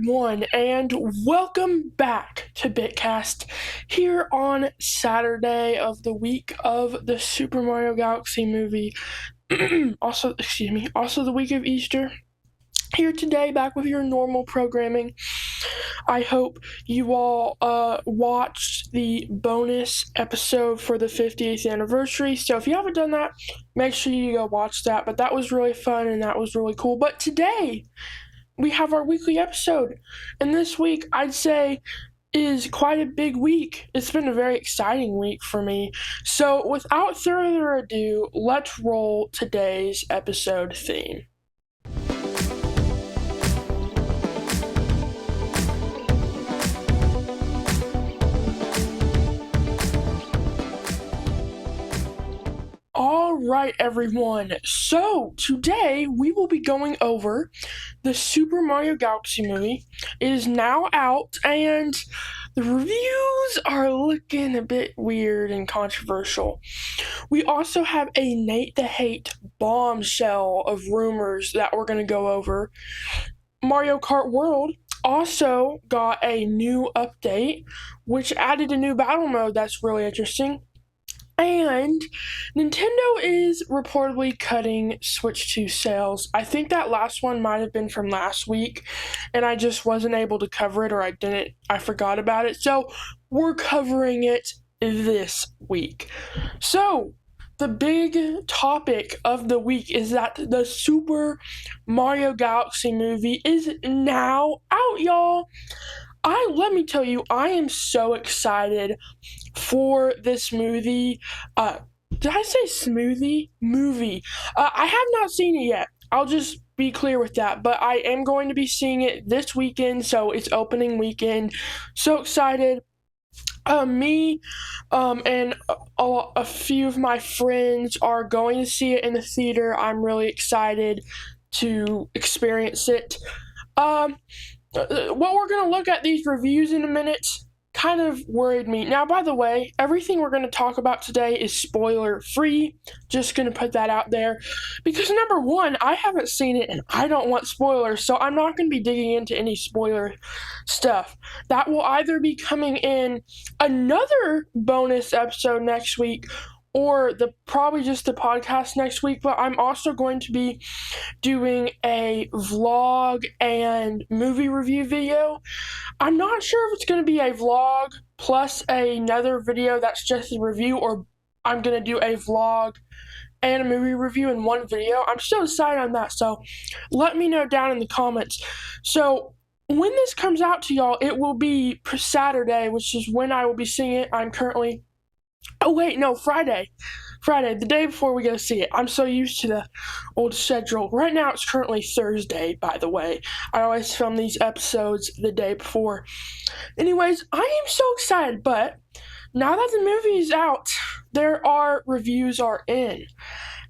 everyone, and welcome back to BitCast here on Saturday of the week of the Super Mario Galaxy movie. also the week of Easter. Here today, back with your normal programming. I hope you all watched the bonus episode for the 50th anniversary. So if you haven't done that, make sure you go watch that. But that was really fun and that was really cool. But today, we have our weekly episode. And this week, I'd say, is quite a big week. It's been a very exciting week for me. So without further ado, let's roll today's episode theme. Alright everyone, so today we will be going over the Super Mario Galaxy movie. It is now out and the reviews are looking a bit weird and controversial. We also have a Nate the Hate bombshell of rumors that we're going to go over. Mario Kart World also got a new update, which added a new battle mode that's really interesting. And Nintendo is reportedly cutting Switch 2 sales. I think that last one might have been from last week, and I just wasn't able to cover it, or I forgot about it. So we're covering it this week. So the big topic of the week is that the Super Mario Galaxy movie is now out, y'all. Let me tell you, I am so excited for this movie. Did I say smoothie? Movie. I have not seen it yet. I'll just be clear with that. But I am going to be seeing it this weekend, so it's opening weekend. So excited. Me and a few of my friends are going to see it in the theater. I'm really excited to experience it. What we're going to look at these reviews in a minute kind of worried me. Now, by the way, everything we're going to talk about today is spoiler free. Just going to put that out there. Because number one, I haven't seen it and I don't want spoilers, so I'm not going to be digging into any spoiler stuff. That will either be coming in another bonus episode next week, or probably just the podcast next week, but I'm also going to be doing a vlog and movie review video. I'm not sure if it's going to be a vlog plus another video that's just a review, or I'm going to do a vlog and a movie review in one video. I'm still deciding on that, so let me know down in the comments. So when this comes out to y'all, it will be Saturday, which is when I will be seeing it. Friday. Friday, the day before we go see it. I'm so used to the old schedule. Right now, it's currently Thursday, by the way. I always film these episodes the day before. Anyways, I am so excited, but now that the movie is out, reviews are in.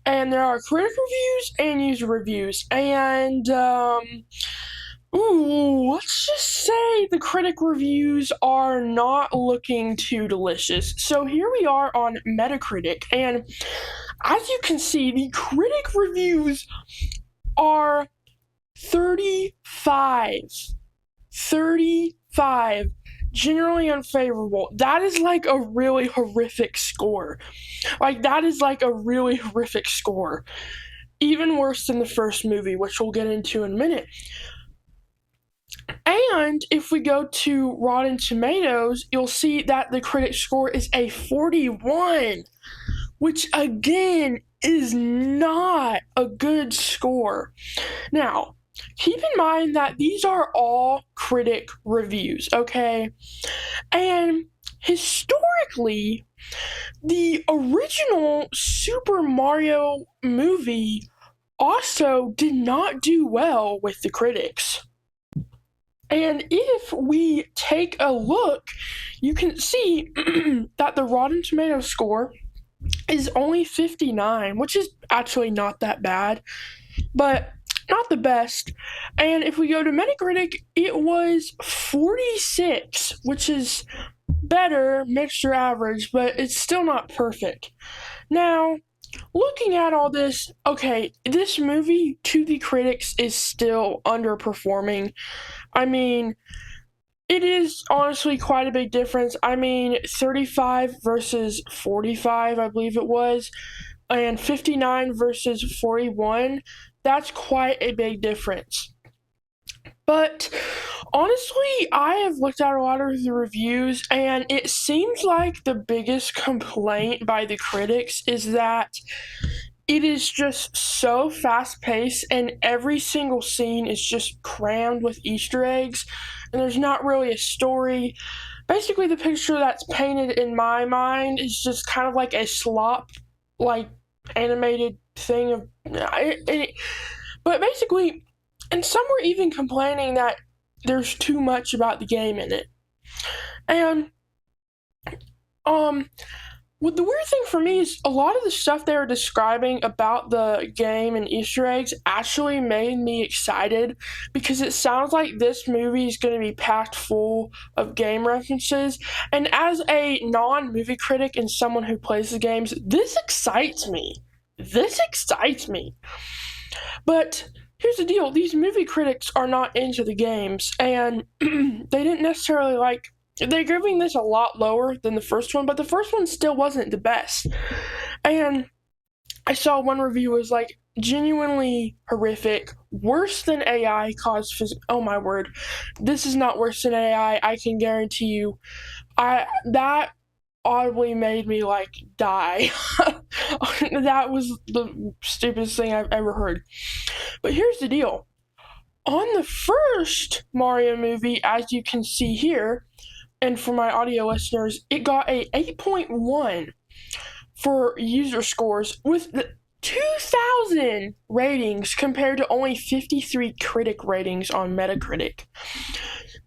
And there are critic reviews and user reviews. And, let's just say the critic reviews are not looking too delicious. So here we are on Metacritic, and as you can see, the critic reviews are 35. 35. Generally unfavorable. That is like a really horrific score. Even worse than the first movie, which we'll get into in a minute. And if we go to Rotten Tomatoes, you'll see that the critic score is a 41, which again is not a good score. Now, keep in mind that these are all critic reviews, okay? And historically, the original Super Mario movie also did not do well with the critics. And if we take a look, you can see that the Rotten Tomatoes score is only 59, which is actually not that bad, but not the best. And if we go to Metacritic, it was 46, which is better, mixture average, but it's still not perfect. Now, looking at all this, okay, this movie to the critics is still underperforming. I mean, it is honestly quite a big difference. I mean, 35 versus 45, I believe it was, and 59 versus 41. That's quite a big difference. But honestly, I have looked at a lot of the reviews, and it seems like the biggest complaint by the critics is that it is just so fast paced, and every single scene is just crammed with Easter eggs, and there's not really a story. Basically, the picture that's painted in my mind is just kind of like a slop, like animated thing of. But basically, and some were even complaining that there's too much about the game in it. And um well, the weird thing for me is a lot of the stuff they were describing about the game and Easter eggs actually made me excited because it sounds like this movie is going to be packed full of game references. And as a non movie critic and someone who plays the games, this excites me. This excites me. But here's the deal, these movie critics are not into the games, and they didn't necessarily like. They're giving this a lot lower than the first one, but the first one still wasn't the best. And I saw one review was like genuinely horrific, worse than AI caused oh my word, this is not worse than AI. I can guarantee you. That audibly made me like die. That was the stupidest thing I've ever heard. But here's the deal. On the first Mario movie, as you can see here, and for my audio listeners, it got a 8.1 for user scores with 2,000 ratings compared to only 53 critic ratings on Metacritic.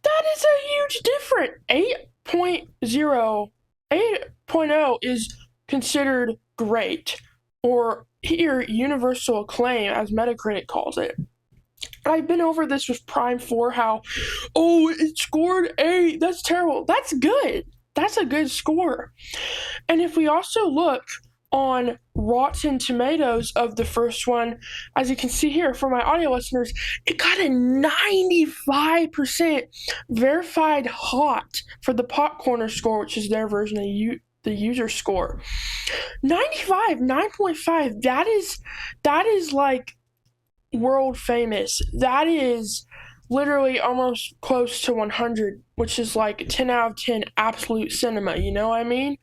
That is a huge difference. 8.0 is considered great, or here universal acclaim as Metacritic calls it. I've been over this with Prime 4, how, oh, it scored 8. That's terrible. That's good. That's a good score. And if we also look on Rotten Tomatoes of the first one, as you can see here for my audio listeners, it got a 95% verified hot for the Popcorner score, which is their version of the user score. 95, 9.5, that is like world famous. That is literally almost close to 100, which is like 10 out of 10 absolute cinema, you know what I mean?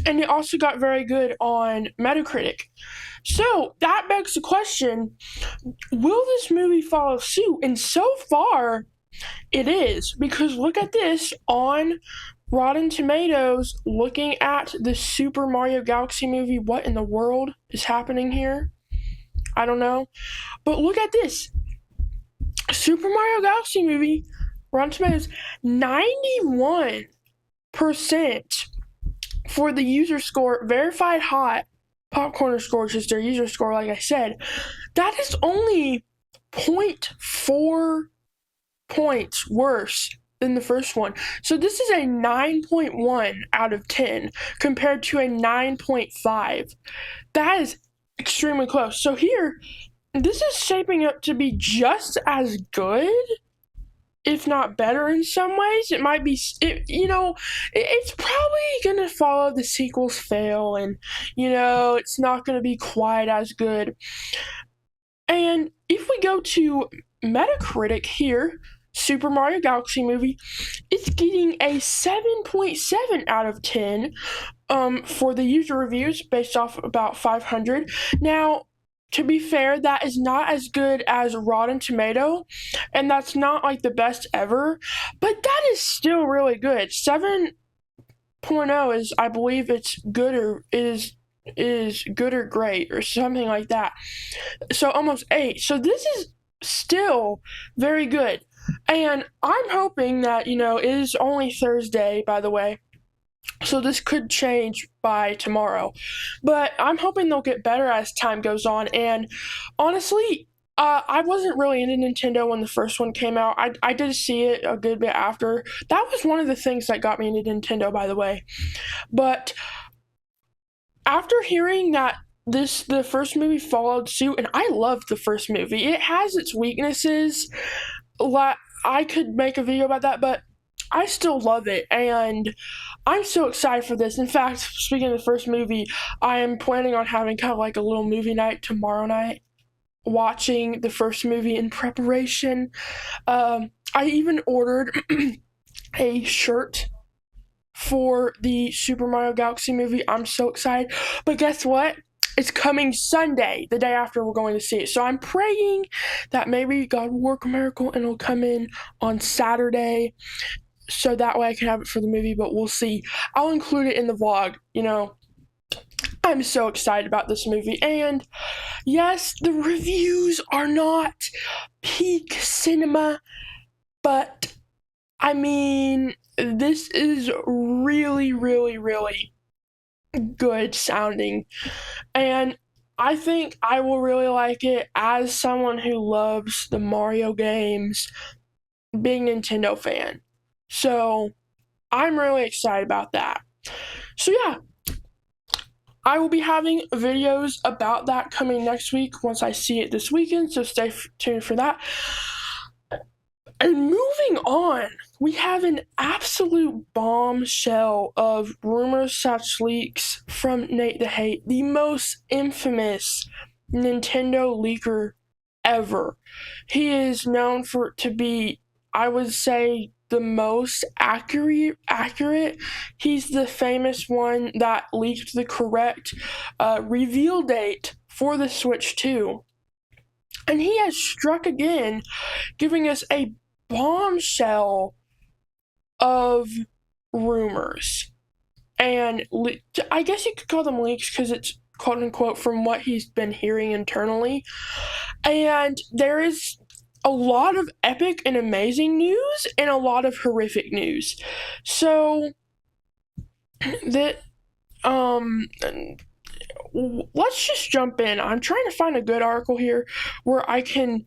And it also got very good on Metacritic. So that begs the question, will this movie follow suit? And so far, it is, because look at this on Rotten Tomatoes, looking at the Super Mario Galaxy movie. What in the world is happening here? I don't know. But look at this. Super Mario Galaxy movie, Rotten Tomatoes, 91% for the user score, verified hot, Popcorner score, which is their user score, like I said. That is only 0.4 points worse than the first one. So this is a 9.1 out of 10 compared to a 9.5. That is extremely close. So here, this is shaping up to be just as good, if not better in some ways. It might be, it's probably going to follow the sequels fail, and, it's not going to be quite as good. And if we go to Metacritic here, Super Mario Galaxy movie, it's getting a 7.7 out of 10 for the user reviews based off about 500. Now, to be fair, that is not as good as Rotten Tomato, and that's not like the best ever, but that is still really good. 7.0 is, I believe it's good, or is good or great or something like that. So almost 8. So this is still very good. And I'm hoping that, it is only Thursday, by the way, so this could change by tomorrow. But I'm hoping they'll get better as time goes on. And honestly, I wasn't really into Nintendo when the first one came out. I did see it a good bit after. That was one of the things that got me into Nintendo, by the way. But after hearing that the first movie followed suit, and I loved the first movie. It has its weaknesses. I could make a video about that, but I still love it, and I'm so excited for this. In fact, speaking of the first movie, I am planning on having kind of like a little movie night tomorrow night, watching the first movie in preparation. I even ordered a shirt for the Super Mario Galaxy movie. I'm so excited. But guess what? It's coming Sunday, the day after we're going to see it. So I'm praying that maybe God will work a miracle and it'll come in on Saturday, so that way I can have it for the movie, but we'll see. I'll include it in the vlog. I'm so excited about this movie. And yes, the reviews are not peak cinema, but I mean, this is really, really, really good sounding. And I think I will really like it as someone who loves the Mario games, big Nintendo fan. So I'm really excited about that. So yeah, I will be having videos about that coming next week once I see it this weekend, so stay tuned for that. And moving on, we have an absolute bombshell of rumors / leaks from Nate the Hate, the most infamous Nintendo leaker ever. He is known to be, I would say, the most accurate. He's the famous one that leaked the correct reveal date for the Switch 2. And he has struck again, giving us a bombshell of rumors. And I guess you could call them leaks because it's quote unquote from what he's been hearing internally. And there is a lot of epic and amazing news and a lot of horrific news. So that let's just jump in. I'm trying to find a good article here where I can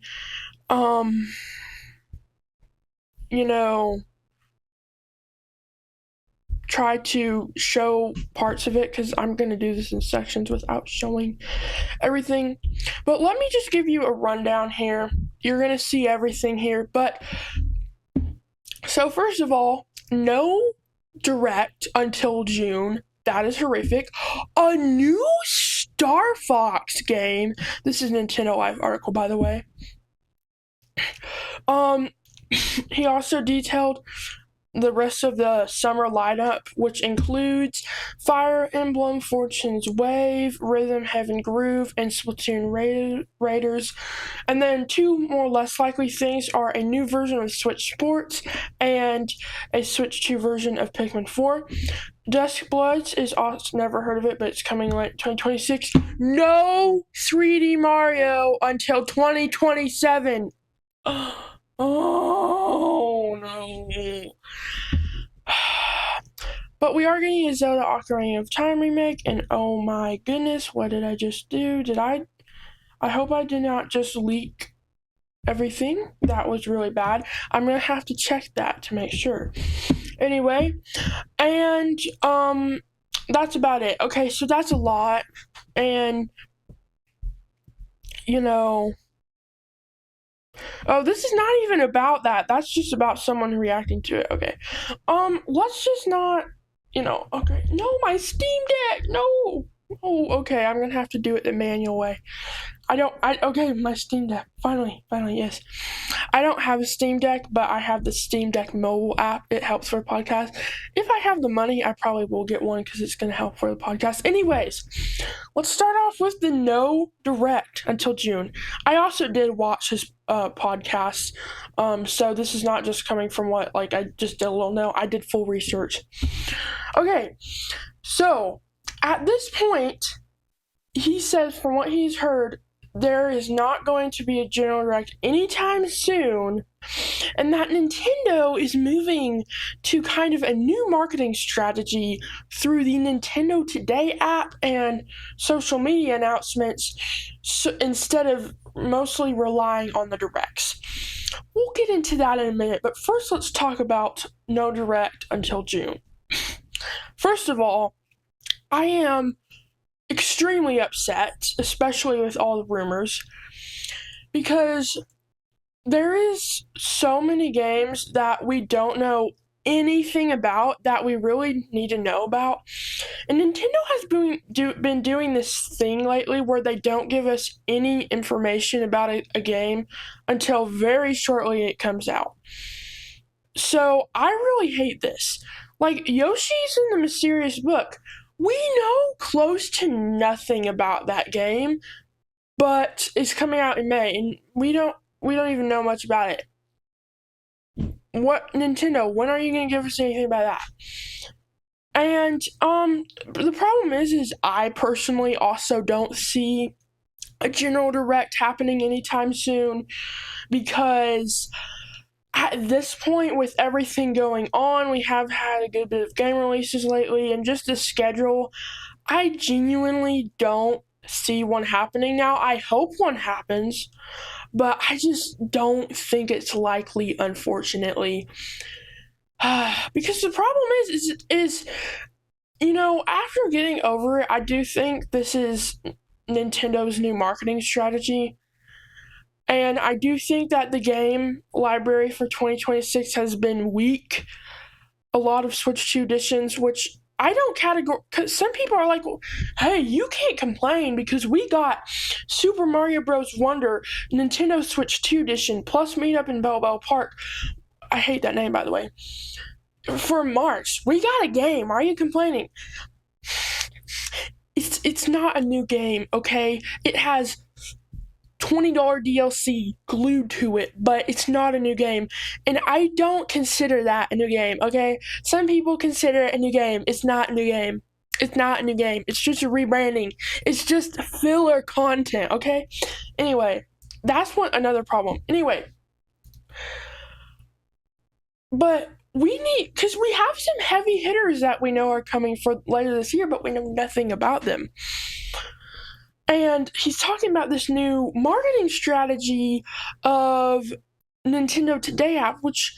try to show parts of it, because I'm going to do this in sections without showing everything. But let me just give you a rundown here. You're going to see everything here. But so first of all, no direct until June. That is horrific. A new Star Fox game. This is Nintendo Life article, by the way. He also detailed the rest of the summer lineup, which includes Fire Emblem, Fortune's Wave, Rhythm Heaven Groove, and Splatoon Raiders. And then two more less likely things are a new version of Switch Sports and a Switch 2 version of Pikmin 4. Dusk Bloods is also, never heard of it, but it's coming late 2026. No 3D Mario until 2027. Oh no. But we are getting a Zelda Ocarina of Time remake, and oh my goodness, what did I just do? I hope I did not just leak everything. That was really bad. I'm gonna have to check that to make sure. Anyway, and that's about it. Okay, so that's a lot, and oh, this is not even about that. That's just about someone reacting to it. Okay. Let's just not, okay. No, my Steam Deck. No. Oh, okay. I'm gonna have to do it the manual way. Okay, my Steam Deck. Finally, yes. I don't have a Steam Deck, but I have the Steam Deck mobile app. It helps for a podcast. If I have the money, I probably will get one because it's going to help for the podcast. Anyways, let's start off with the no direct until June. I also did watch his podcast, so this is not just coming from what, I just did a little no. I did full research. Okay, so at this point, he says from what he's heard, there is not going to be a General Direct anytime soon, and that Nintendo is moving to kind of a new marketing strategy through the Nintendo Today app and social media announcements, so instead of mostly relying on the Directs. We'll get into that in a minute, but first let's talk about no Direct until June. First of all, I am extremely upset, especially with all the rumors, because there is so many games that we don't know anything about that we really need to know about. And Nintendo has been doing this thing lately where they don't give us any information about a game until very shortly it comes out. So I really hate this. Like, Yoshi's in the Mysterious Book. We know close to nothing about that game, but it's coming out in May, and we don't even know much about it. What, Nintendo, when are you gonna give us anything about that? And the problem is I personally also don't see a general direct happening anytime soon, because at this point, with everything going on, we have had a good bit of game releases lately, and just the schedule, I genuinely don't see one happening now. I hope one happens, but I just don't think it's likely, unfortunately. Because the problem is, after getting over it, I do think this is Nintendo's new marketing strategy. And I do think that the game library for 2026 has been weak. A lot of Switch 2 editions, which I don't because some people are like, hey, you can't complain because we got Super Mario Bros. Wonder Nintendo Switch 2 edition plus Meetup in Bell Park. I hate that name, by the way. For March, we got a game. Why are you complaining? It's not a new game, okay? It has $20 DLC glued to it, but it's not a new game. And I don't consider that a new game, okay? Some people consider it a new game. It's not a new game. It's not a new game. It's just a rebranding. It's just filler content, okay? Anyway, that's another problem. Anyway, but because we have some heavy hitters that we know are coming for later this year, but we know nothing about them. And he's talking about this new marketing strategy of Nintendo Today app, which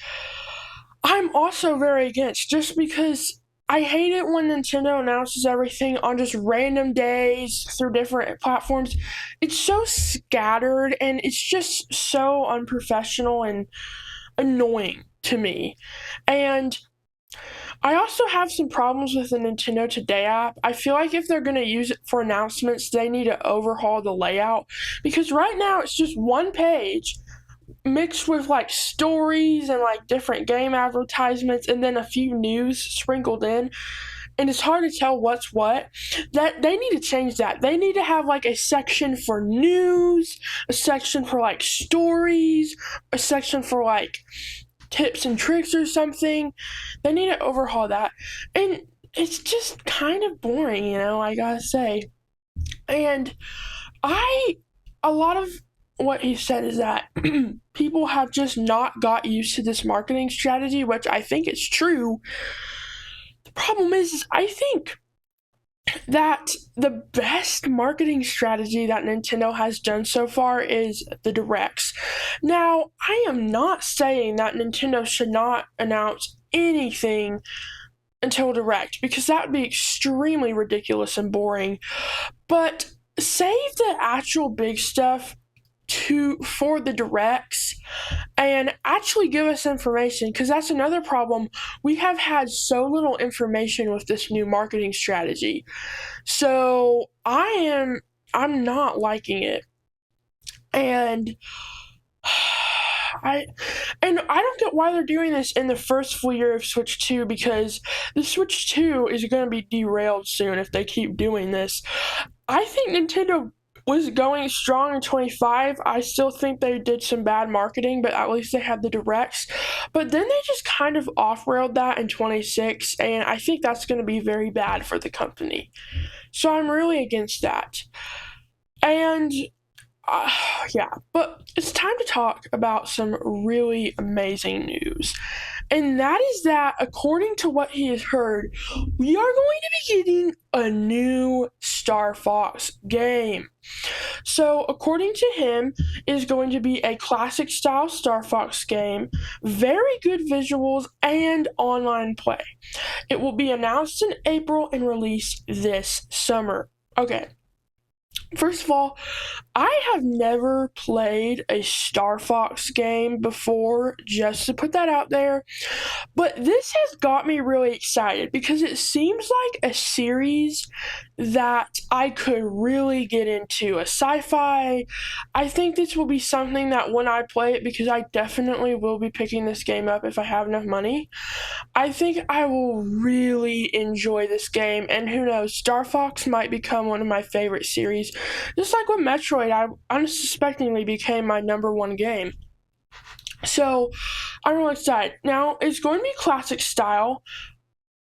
I'm also very against, just because I hate it when Nintendo announces everything on just random days through different platforms. It's so scattered, and it's just so unprofessional and annoying to me. And I also have some problems with the Nintendo Today app. I feel like if they're going to use it for announcements, they need to overhaul the layout, because right now it's just one page mixed with like stories and like different game advertisements and then a few news sprinkled in, and it's hard to tell what's what. That they need to change that. They need to have like a section for news, a section for like stories, a section for like tips and tricks or something. They need to overhaul that. And it's just kind of boring, I gotta say. And a lot of what he said is that people have just not got used to this marketing strategy, which I think is true. The problem is I think that the best marketing strategy that Nintendo has done so far is the directs. Now, I am not saying that Nintendo should not announce anything until direct, because that would be extremely ridiculous and boring. But save the actual big stuff for the directs and actually give us information, because that's another problem. We have had so little information with this new marketing strategy. So I'm not liking it. And I don't get why they're doing this in the first full year of Switch 2, because the Switch 2 is going to be derailed soon if they keep doing this. I think Nintendo was going strong in 25. I still think they did some bad marketing, but at least they had the directs. But then they just kind of off-railed that in 26, and I think that's going to be very bad for the company. So I'm really against that. And yeah, but it's time to talk about some really amazing news. And that is that, according to what he has heard, we are going to be getting a new Star Fox game. So, according to him, it is going to be a classic style Star Fox game, very good visuals, and online play. It will be announced in April and released this summer. Okay. First of all, I have never played a Star Fox game before, just to put that out there. But this has got me really excited because it seems like a series that I could really get into. A sci fi. I think this will be something that when I play it, because I definitely will be picking this game up if I have enough money, I think I will really enjoy this game, and who knows, Star Fox might become one of my favorite series. Just like with Metroid, I unsuspectingly became my number one game. So, I'm really excited. Now, it's going to be classic style.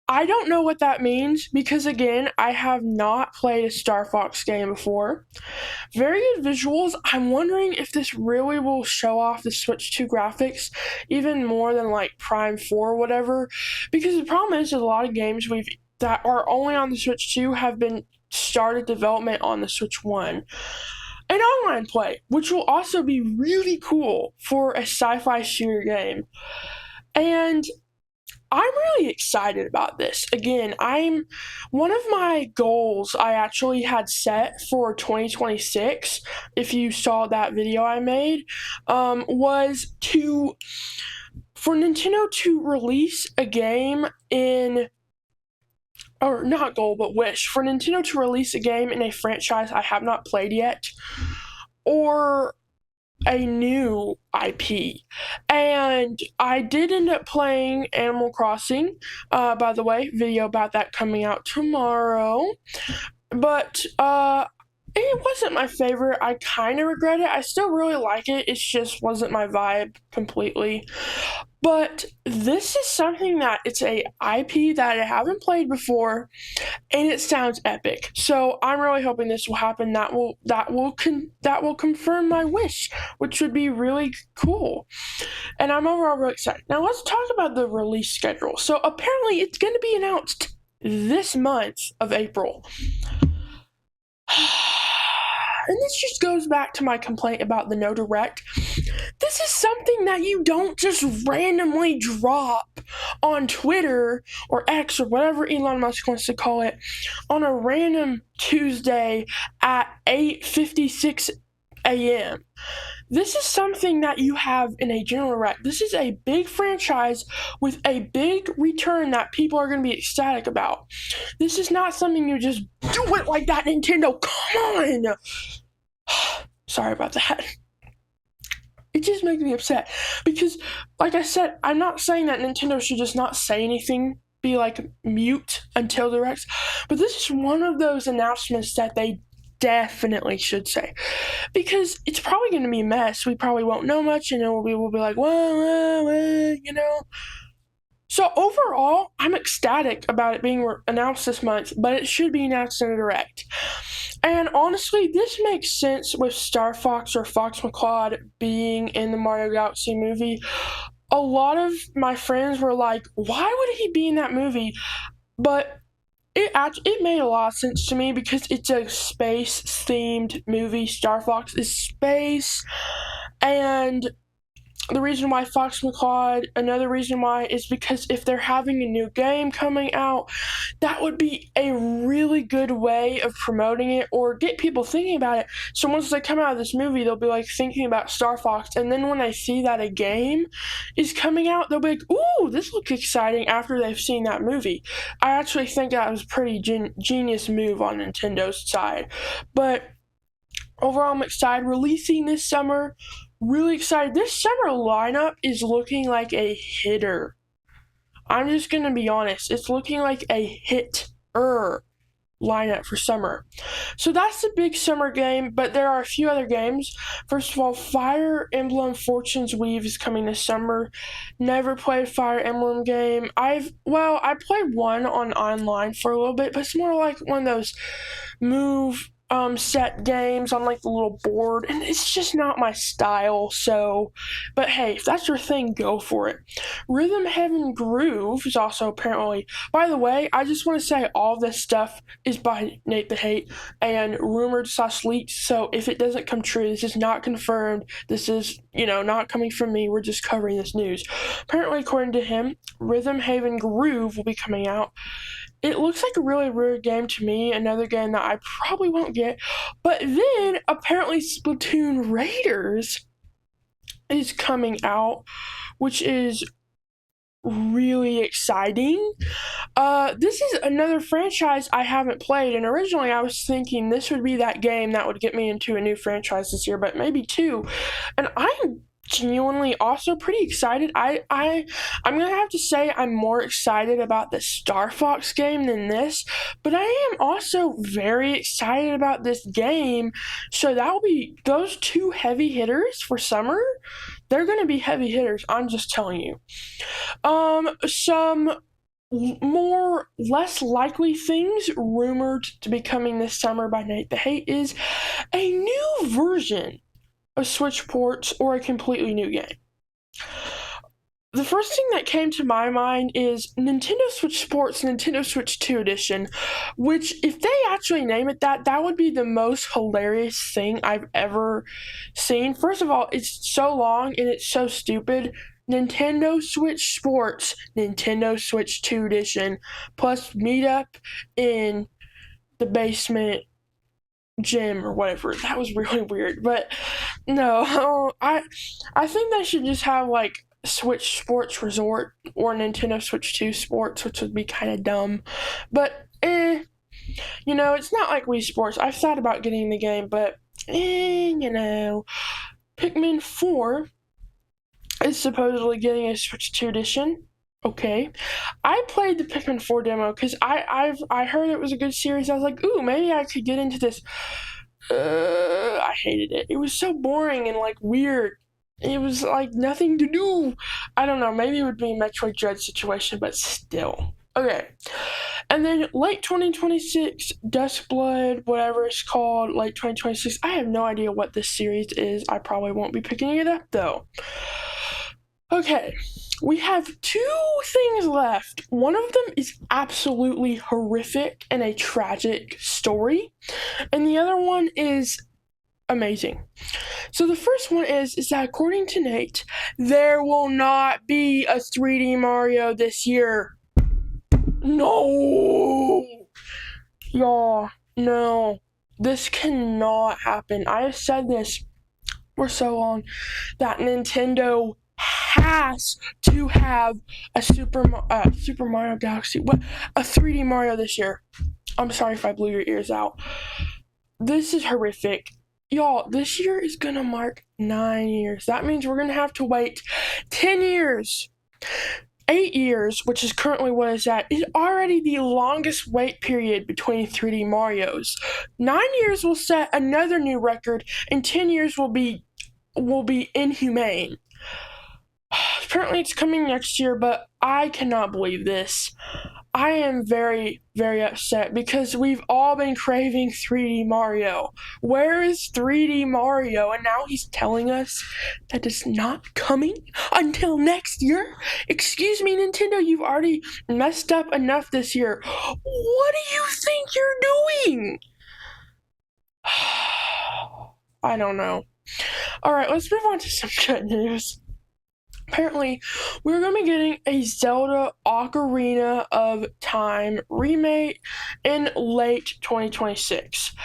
I don't know what that means because, again, I have not played a Star Fox game before. Very good visuals. I'm wondering if this really will show off the Switch 2 graphics even more than like Prime 4 or whatever. Because the problem is that a lot of games that are only on the Switch 2 have been started development on the Switch 1. And online play, which will also be really cool for a sci-fi shooter game. And I'm really excited about this. Again, I'm one of my goals I actually had set for 2026. If you saw that video I made, was for Nintendo to release a game in, or not goal, but wish for Nintendo to release a game in a franchise I have not played yet, or a new IP. And I did end up playing Animal Crossing. By the way, video about that coming out tomorrow. But it wasn't my favorite. I kind of regret it. I still really like it. It just wasn't my vibe completely. But this is something that it's a IP that I haven't played before, and it sounds epic. So I'm really hoping this will happen. That will confirm my wish, which would be really cool. And I'm overall really excited. Now let's talk about the release schedule. So apparently it's going to be announced this month of April. And this just goes back to my complaint about the no direct. This is something that you don't just randomly drop on Twitter or X or whatever Elon Musk wants to call it on a random Tuesday at 8:56 a.m. This is something that you have in a general rec. This is a big franchise with a big return that people are going to be ecstatic about. This is not something you just do it like that, Nintendo. Come on! Sorry about that. It just makes me upset because, like I said, I'm not saying that Nintendo should just not say anything, be like mute until directs, but this is one of those announcements that they definitely should say, because it's probably going to be a mess. We probably won't know much, and then we will be like, well, you know. So overall, I'm ecstatic about it being announced this month, but it should be announced in a direct. And honestly, this makes sense with Star Fox or Fox McCloud being in the Mario Galaxy movie. A lot of my friends were like, why would he be in that movie? But it made a lot of sense to me because it's a space-themed movie. Star Fox is space, and the reason why Fox McCloud, another reason why, is because if they're having a new game coming out, that would be a really good way of promoting it or get people thinking about it. So once they come out of this movie, they'll be like thinking about Star Fox, and then when they see that a game is coming out, they'll be like, ooh, this looks exciting after they've seen that movie. I actually think that was a pretty genius move on Nintendo's side. But overall, I'm excited. Releasing this summer. Really excited. This summer lineup is looking like a hitter. I'm just going to be honest. It's looking like a hitter lineup for summer. So that's the big summer game, but there are a few other games. First of all, Fire Emblem Fortune's Weave is coming this summer. Never played a Fire Emblem game. I played one on online for a little bit, but it's more like one of those move set games on like the little board, and it's just not my style. So, but hey, if that's your thing, go for it. Rhythm Heaven Groove is also apparently, by the way, I just want to say all this stuff is by Nate the Hate and rumored / leaked, so if it doesn't come true, this is not confirmed. This is, not coming from me. We're just covering this news. Apparently, according to him, Rhythm Haven Groove will be coming out it looks like a really weird game to me, another game that I probably won't get. But then apparently Splatoon Raiders is coming out, which is really exciting. This is another franchise I haven't played, and originally I was thinking this would be that game that would get me into a new franchise this year, but maybe two. And I'm genuinely also pretty excited. I'm gonna have to say I'm more excited about the Star Fox game than this, but I am also very excited about this game. So that will be those two heavy hitters for summer. They're gonna be heavy hitters. I'm just telling you. Some more less likely things rumored to be coming this summer by Nate the Hate is a new version of Switch ports or a completely new game. The first thing that came to my mind is Nintendo Switch Sports Nintendo Switch 2 Edition, which, if they actually name it that, that would be the most hilarious thing I've ever seen. First of all, it's so long and it's so stupid. Nintendo Switch Sports Nintendo Switch 2 Edition, plus meet up in the basement gym or whatever. That was really weird, but no, I think they should just have like Switch Sports Resort or Nintendo Switch 2 Sports, which would be kind of dumb. But it's not like Wii Sports. I've thought about getting the game, but Pikmin 4 is supposedly getting a Switch 2 edition. Okay, I played the Pikmin 4 demo because I heard it was a good series. I was like, ooh, maybe I could get into this. I hated it. It was so boring and like weird. It was like nothing to do. I don't know. Maybe it would be a Metroid Dread situation, but still. Okay. And then late 2026, Duskblood, whatever it's called, late 2026. I have no idea what this series is. I probably won't be picking it up though. Okay, we have two things left. One of them is absolutely horrific and a tragic story, and the other one is amazing. So the first one is that according to Nate, there will not be a 3D Mario this year. No! Y'all, no. This cannot happen. I have said this for so long that Nintendo has to have a Super Mario Galaxy, a 3D Mario this year. I'm sorry if I blew your ears out. This is horrific. Y'all, this year is gonna mark 9 years. That means we're gonna have to wait 10 years. 8 years, which is currently what it's at, is already the longest wait period between 3D Marios. 9 years will set another new record, and 10 years will be inhumane. Apparently it's coming next year, but I cannot believe this. I am very, very upset because we've all been craving 3D Mario. Where is 3D Mario? And now he's telling us that it's not coming until next year? Excuse me, Nintendo, you've already messed up enough this year. What do you think you're doing? I don't know. Alright, let's move on to some good news. Apparently, we're going to be getting a Zelda Ocarina of Time remake in late 2026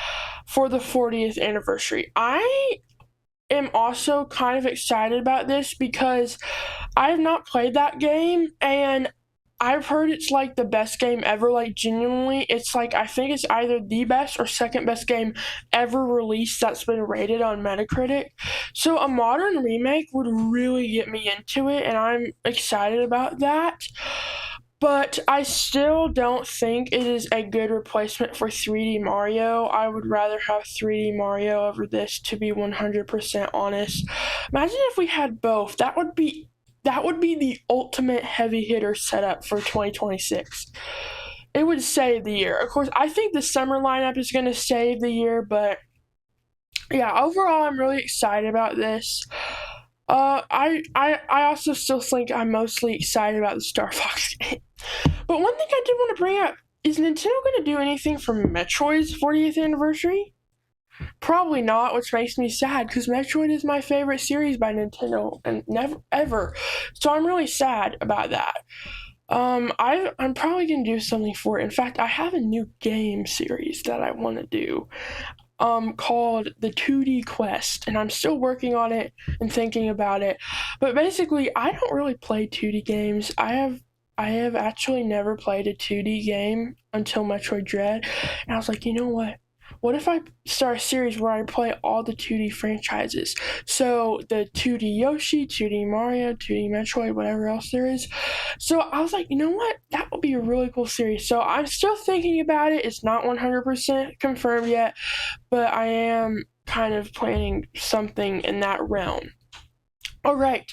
for the 40th anniversary. I am also kind of excited about this because I have not played that game, and I've heard it's like the best game ever. Like, genuinely, it's like, I think it's either the best or second best game ever released that's been rated on Metacritic. So a modern remake would really get me into it, and I'm excited about that. But I still don't think it is a good replacement for 3D Mario. I would rather have 3D Mario over this, to be 100% honest. Imagine if we had both. That would be the ultimate heavy hitter setup for 2026. It would save the year. Of course, I think the summer lineup is going to save the year, but yeah, overall, I'm really excited about this. I also still think I'm mostly excited about the Star Fox game. But one thing I did want to bring up, is Nintendo going to do anything for Metroid's 40th anniversary? Probably not, which makes me sad because Metroid is my favorite series by Nintendo and never ever. So I'm really sad about that. I'm probably gonna do something for it. In fact, I have a new game series that I want to do, called the 2D Quest, and I'm still working on it and thinking about it. But basically, I don't really play 2D games. I have actually never played a 2D game until Metroid Dread, and I was like, you know what? What if I start a series where I play all the 2D franchises? So the 2D Yoshi, 2D Mario, 2D Metroid, whatever else there is. So I was like, you know what? That would be a really cool series. So I'm still thinking about it. It's not 100% confirmed yet, but I am kind of planning something in that realm. All right,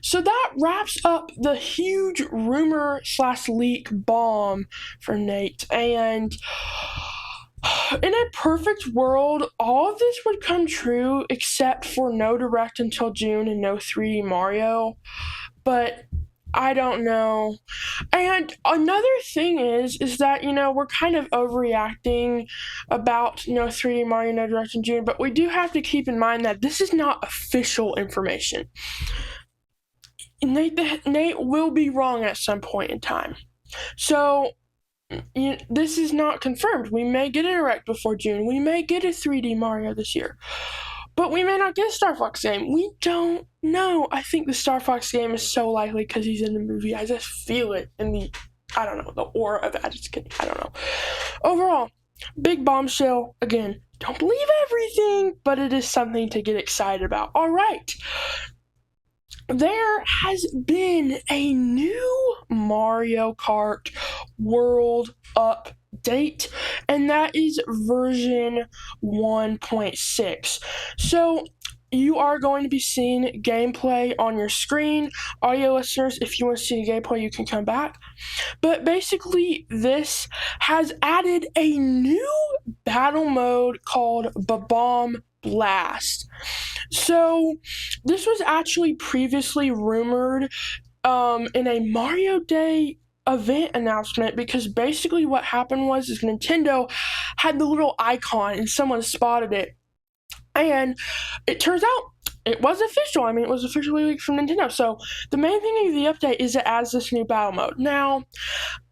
so that wraps up the huge rumor slash leak bomb for Nate. And in a perfect world, all of this would come true except for no Direct until June and no 3D Mario. But I don't know. And another thing is that, we're kind of overreacting about 3D Mario No Direct in June, but we do have to keep in mind that this is not official information. Nate will be wrong at some point in time. So this is not confirmed. We may get a Direct before June. We may get a 3D Mario this year. But we may not get a Star Fox game. We don't know. I think the Star Fox game is so likely because he's in the movie. I just feel it in the aura of that. Just kidding. I don't know. Overall, big bombshell. Again, don't believe everything, but it is something to get excited about. All right. There has been a new Mario Kart World update, and that is version 1.6. So you are going to be seeing gameplay on your screen. Audio listeners, if you want to see the gameplay, you can come back. But basically, this has added a new battle mode called Bomb Blast. So this was actually previously rumored in a Mario Day event announcement, because basically what happened was Nintendo had the little icon and someone spotted it, and it turns out it was official. I mean, it was officially leaked from Nintendo. So the main thing of the update is it adds this new battle mode. Now,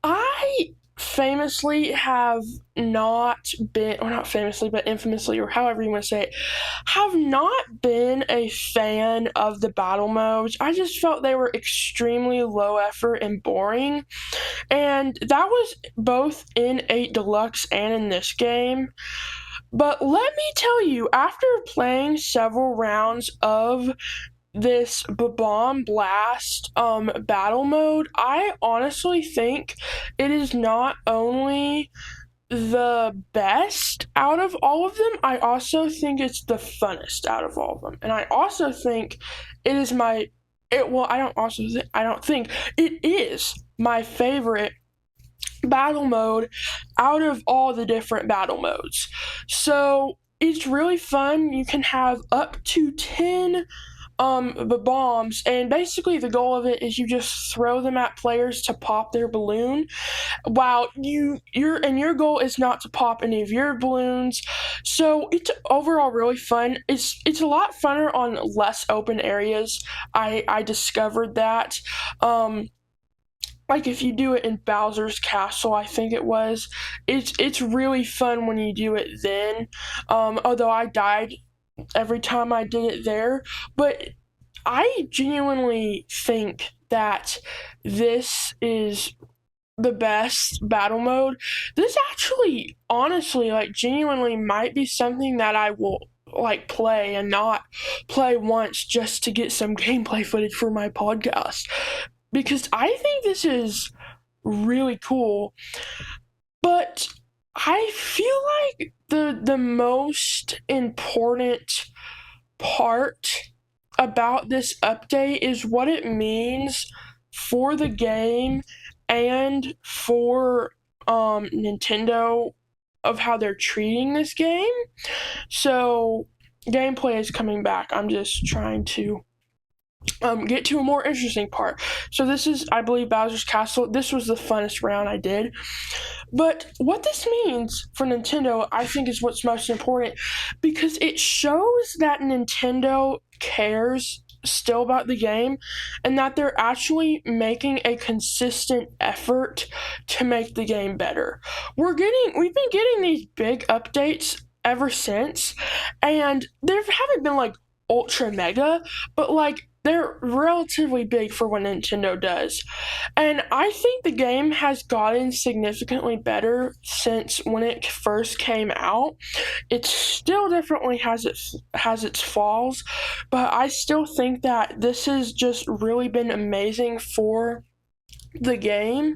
I famously have not been, or not famously, but infamously, or however you want to say it, have not been a fan of the battle modes. I just felt they were extremely low effort and boring. And that was both in 8 Deluxe and in this game. But let me tell you, after playing several rounds of this Bomb Blast battle mode, I honestly think it is not only the best out of all of them, I also think it's the funnest out of all of them. And I also think it is I don't think it is my favorite battle mode out of all the different battle modes. So it's really fun. You can have up to 10 bombs, and basically the goal of it is you just throw them at players to pop their balloon, while your goal is not to pop any of your balloons. So it's overall really fun. It's a lot funner on less open areas. I discovered that. Like if you do it in Bowser's Castle, I think it was, it's really fun when you do it then. Although I died every time I did it there, but I genuinely think that this is the best battle mode. This actually, honestly, genuinely might be something that I will play and not play once just to get some gameplay footage for my podcast, because I think this is really cool. But I feel like the most important part about this update is what it means for the game and for Nintendo, of how they're treating this game. So gameplay is coming back. I'm just trying to get to a more interesting part. So this is, I believe, Bowser's Castle. This was the funnest round I did. But what this means for Nintendo, I think, is what's most important, because it shows that Nintendo cares still about the game, and that they're actually making a consistent effort to make the game better. We've been getting these big updates ever since, and there haven't been like ultra mega, but like they're relatively big for what Nintendo does. And I think the game has gotten significantly better since when it first came out. It still definitely has its flaws, but I still think that this has just really been amazing for the game.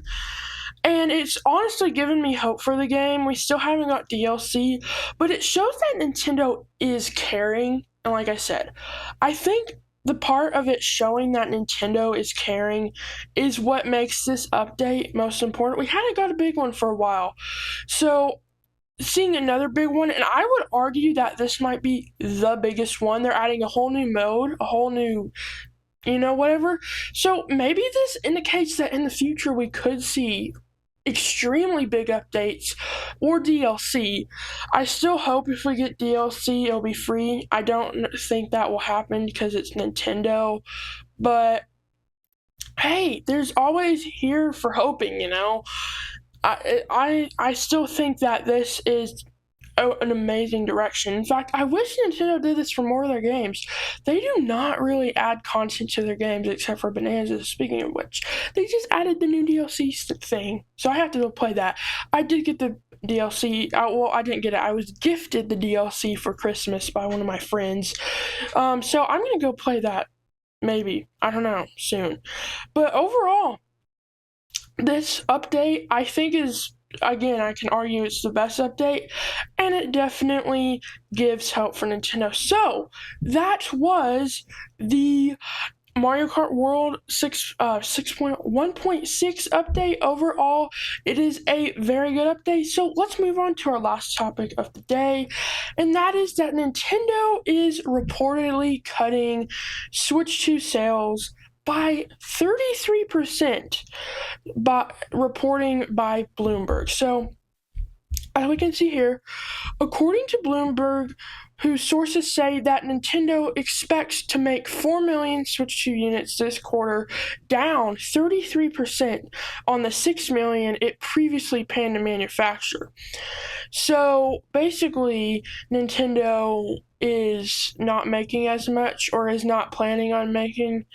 And it's honestly given me hope for the game. We still haven't got DLC, but it shows that Nintendo is caring. And like I said, I think the part of it showing that Nintendo is caring is what makes this update most important. We hadn't got a big one for a while. So seeing another big one, and I would argue that this might be the biggest one. They're adding a whole new mode, a whole new whatever. So maybe this indicates that in the future we could see extremely big updates or DLC. I still hope if we get DLC, it'll be free. I don't think that will happen because it's Nintendo, but hey, there's always here for hoping. I still think that this is an amazing direction. In fact, I wish Nintendo did this for more of their games. They do not really add content to their games except for Bonanza. Speaking of which, they just added the new DLC thing, so I have to go play that. I did get the DLC. Well, I didn't get it. I was gifted the DLC for Christmas by one of my friends. So I'm gonna go play that. Maybe, I don't know, soon. But overall, this update I think is, again, I can argue it's the best update, and it definitely gives hope for Nintendo. So that was the Mario Kart World 1.6 update. Overall, it is a very good update. So let's move on to our last topic of the day, and that is that Nintendo is reportedly cutting Switch 2 sales by 33%, reporting by Bloomberg. So, as we can see here, according to Bloomberg, whose sources say that Nintendo expects to make 4 million Switch 2 units this quarter, down 33% on the 6 million it previously planned to manufacture. So basically, Nintendo is not making as much, or is not planning on making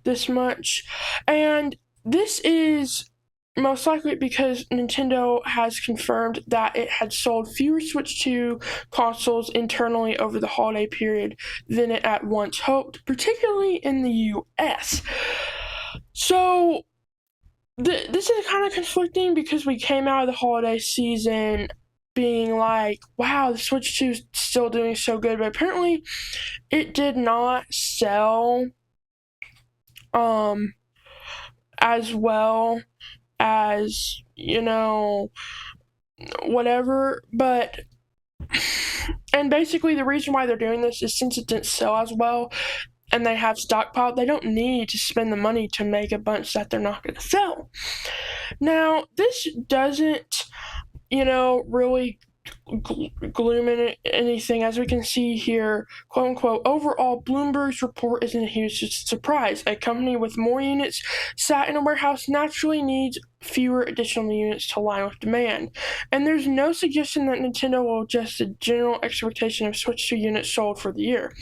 this much. And this is most likely because Nintendo has confirmed that it had sold fewer Switch 2 consoles internally over the holiday period than it at once hoped, particularly in the US. So this is kind of conflicting because we came out of the holiday season being like, wow, the Switch 2 is still doing so good, but apparently it did not sell as well as, whatever, but, and basically the reason why they're doing this is since it didn't sell as well and they have stockpiled, they don't need to spend the money to make a bunch that they're not going to sell. Now, this doesn't, really gloom in anything. As we can see here, quote unquote, overall, Bloomberg's report isn't a huge surprise. A company with more units sat in a warehouse naturally needs fewer additional units to align with demand. And there's no suggestion that Nintendo will adjust the general expectation of Switch 2 units sold for the year.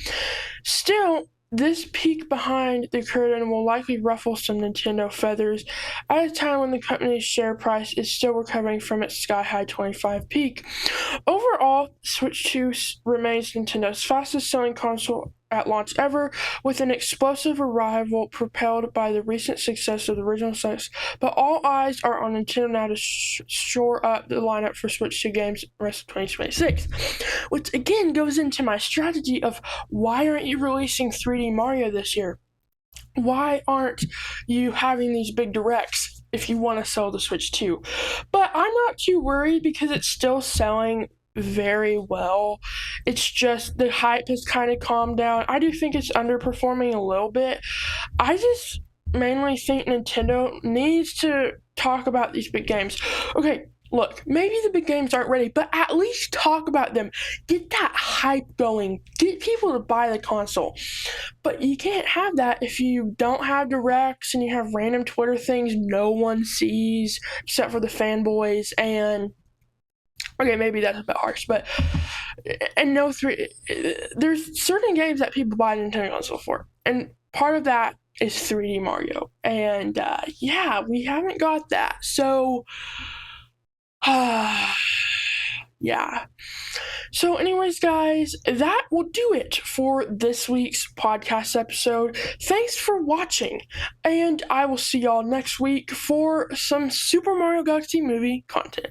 Still, this peek behind the curtain will likely ruffle some Nintendo feathers at a time when the company's share price is still recovering from its sky-high 25 peak. Overall, Switch 2 remains Nintendo's fastest-selling console at launch ever, with an explosive arrival propelled by the recent success of the original six, but all eyes are on Nintendo now to shore up the lineup for Switch 2 games the rest of 2026, which again goes into my strategy of why aren't you releasing 3D Mario this year? Why aren't you having these big directs if you want to sell the Switch 2? But I'm not too worried because it's still selling very well. It's just the hype has kind of calmed down. I do think it's underperforming a little bit. I just mainly think Nintendo needs to talk about these big games. Okay, look, maybe the big games aren't ready, but at least talk about them. Get that hype going. Get people to buy the console. But you can't have that if you don't have directs and you have random Twitter things no one sees except for the fanboys. And okay, maybe that's a bit harsh, but and no three. There's certain games that people buy Nintendo console for, and part of that is 3D Mario. And yeah, we haven't got that. So yeah. So, anyways, guys, that will do it for this week's podcast episode. Thanks for watching, and I will see y'all next week for some Super Mario Galaxy movie content.